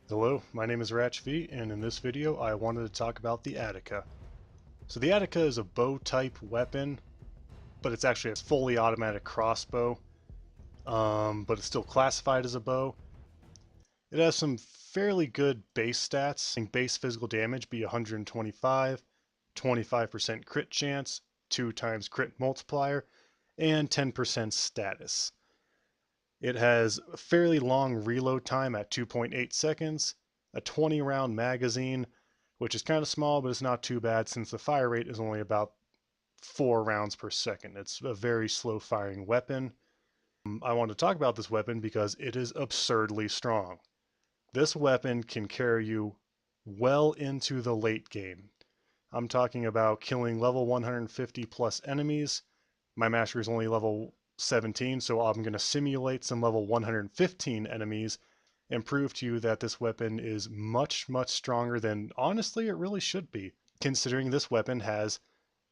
Hello, my name is RatchV, and in this video I wanted to talk about the Attica. So the Attica is a bow type weapon, but it's actually a fully automatic crossbow, but it's still classified as a bow. It has some fairly good base stats. Base physical damage be 125, 25% crit chance, 2 times crit multiplier, and 10% status. It has a fairly long reload time at 2.8 seconds, a 20 round magazine, which is kind of small, but it's not too bad since the fire rate is only about 4 rounds per second. It's a very slow firing weapon. I want to talk about this weapon because it is absurdly strong. This weapon can carry you well into the late game. I'm talking about killing level 150 plus enemies. My mastery is only level 17, so I'm going to simulate some level 115 enemies and prove to you that this weapon is much stronger than honestly it really should be, considering this weapon has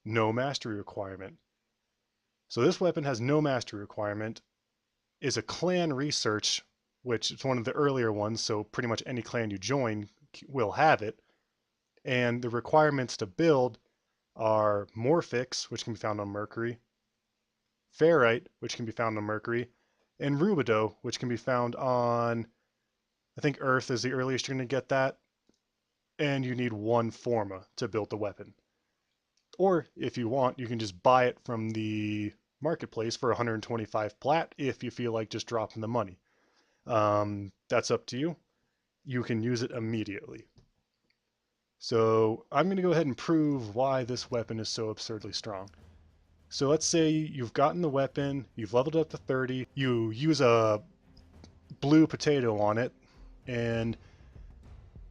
no mastery requirement. So this weapon has no mastery requirement, is a clan research, which is one of the earlier ones, so pretty much any clan you join will have it, and the requirements to build are Morphix, which can be found on Mercury, Ferrite, which can be found on Mercury, and Rubido, which can be found on, I think Earth is the earliest you're going to get that, and you need 1 Forma to build the weapon. Or, if you want, you can just buy it from the marketplace for 125 plat if you feel like just dropping the money. That's up to you. You can use it immediately. So, I'm going to go ahead and prove why this weapon is so absurdly strong. So let's say you've gotten the weapon, you've leveled up to 30, you use a blue potato on it, and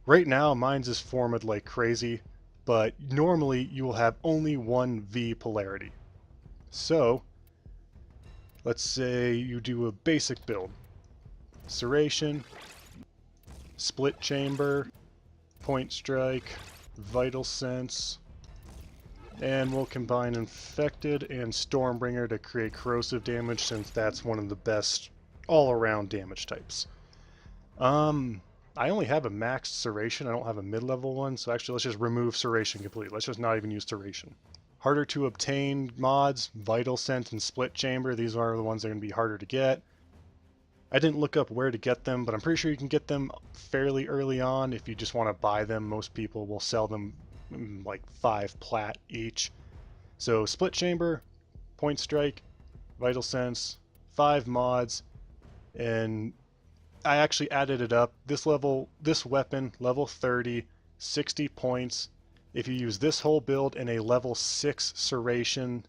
right now mine's is formed like crazy, but normally you will have only 1 V polarity. So let's say you do a basic build. Serration, split chamber, point strike, vital sense, and we'll combine Infected and Stormbringer to create corrosive damage since that's one of the best all-around damage types. I only have a maxed Serration, I don't have a mid-level one, so actually let's just remove Serration completely. Let's just not even use Serration. Harder to obtain mods, Vital Sense and Split Chamber, these are the ones that are going to be harder to get. I didn't look up where to get them, but I'm pretty sure you can get them fairly early on if you just want to buy them. Most people will sell them like 5 plat each. So Split Chamber, Point Strike, Vital Sense, 5 mods, and I actually added it up. This weapon, level 30, 60 points. If you use this whole build in a level 6 Serration,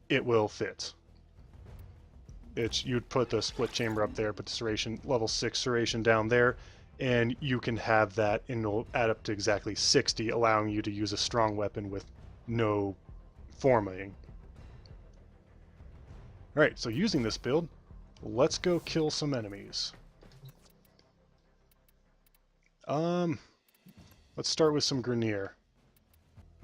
it will fit. You'd put the Split Chamber up there, put the Serration, level 6 Serration down there, and you can have that, and it'll add up to exactly 60, allowing you to use a strong weapon with no formatting. Alright, so using this build, let's go kill some enemies. Let's start with some Grenier.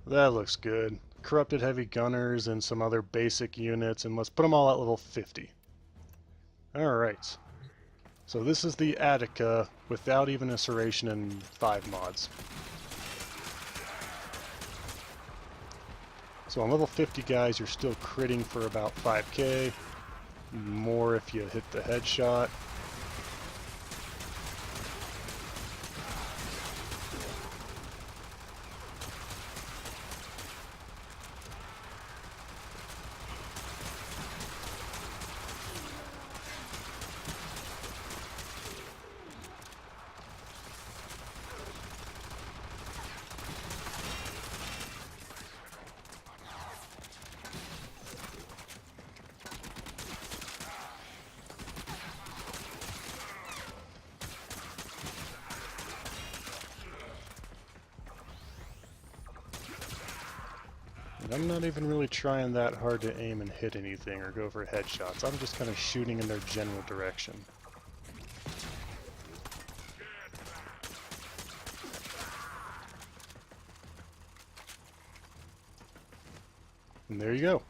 That looks good. Corrupted Heavy Gunners and some other basic units, and let's put them all at level 50. Alright. So this is the Attica without even a Serration and 5 mods. So on level 50 guys, you're still critting for about 5k. More if you hit the headshot. And I'm not even really trying that hard to aim and hit anything or go for headshots. I'm just kind of shooting in their general direction. And there you go.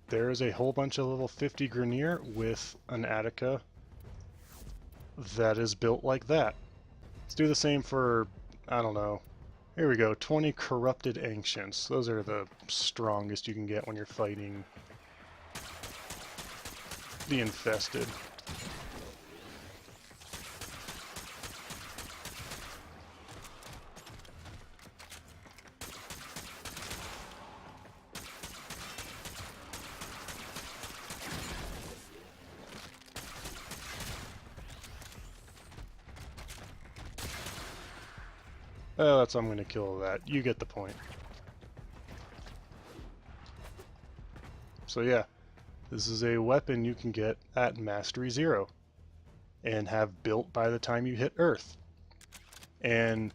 There is a whole bunch of level 50 Grenier with an Attica that is built like that. Let's do the same for, I don't know. Here we go, 20 Corrupted Ancients. Those are the strongest you can get when you're fighting the Infested. Oh, I'm going to kill that. You get the point. So yeah, this is a weapon you can get at Mastery 0 and have built by the time you hit Earth. And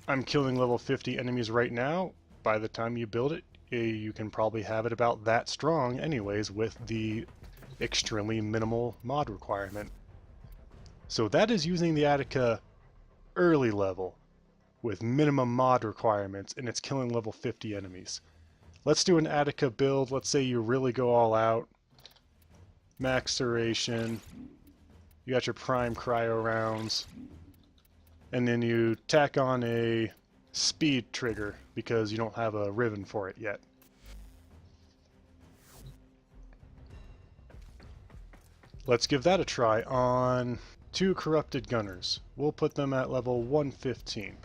I'm killing level 50 enemies right now. By the time you build it, you can probably have it about that strong anyways with the extremely minimal mod requirement. So that is using the Attica early level with minimum mod requirements, and it's killing level 50 enemies. Let's do an Attica build. Let's say you really go all out. Max duration. You got your prime cryo rounds. And then you tack on a speed trigger because you don't have a ribbon for it yet. Let's give that a try on 2 corrupted gunners. We'll put them at level 115.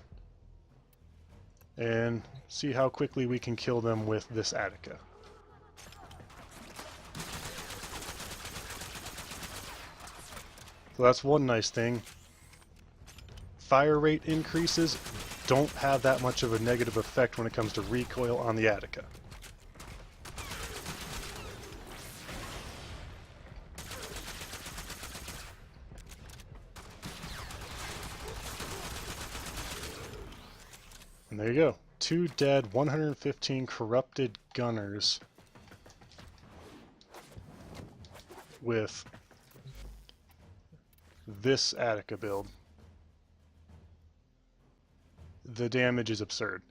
And see how quickly we can kill them with this Attica. So that's one nice thing. Fire rate increases don't have that much of a negative effect when it comes to recoil on the Attica. And there you go. 2 dead, 115 corrupted gunners with this Attica build. The damage is absurd.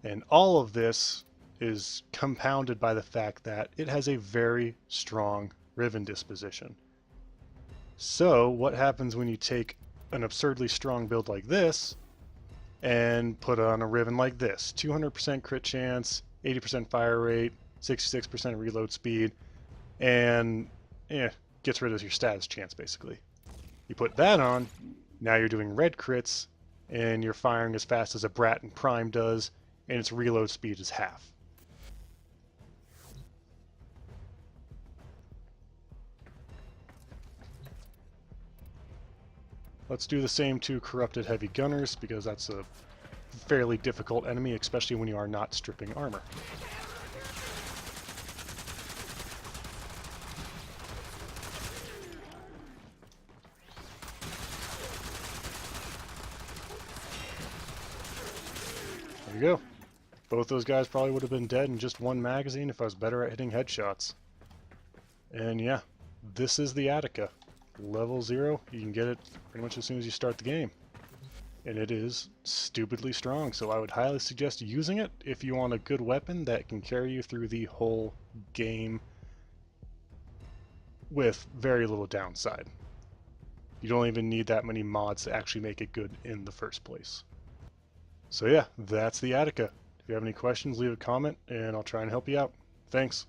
And all of this is compounded by the fact that it has a very strong riven disposition. So what happens when you take an absurdly strong build like this and put on a riven like this? 200% crit chance, 80% fire rate, 66% reload speed, and gets rid of your status chance basically. You put that on, now you're doing red crits, and you're firing as fast as a Brat and Prime does, and its reload speed is half. Let's do the same to Corrupted Heavy Gunners, because that's a fairly difficult enemy, especially when you are not stripping armor. There you go. Both those guys probably would have been dead in just one magazine if I was better at hitting headshots. And yeah, this is the Attica. Level 0, you can get it pretty much as soon as you start the game. And it is stupidly strong, so I would highly suggest using it if you want a good weapon that can carry you through the whole game with very little downside. You don't even need that many mods to actually make it good in the first place. So yeah, that's the Attica. If you have any questions, leave a comment and I'll try and help you out. Thanks.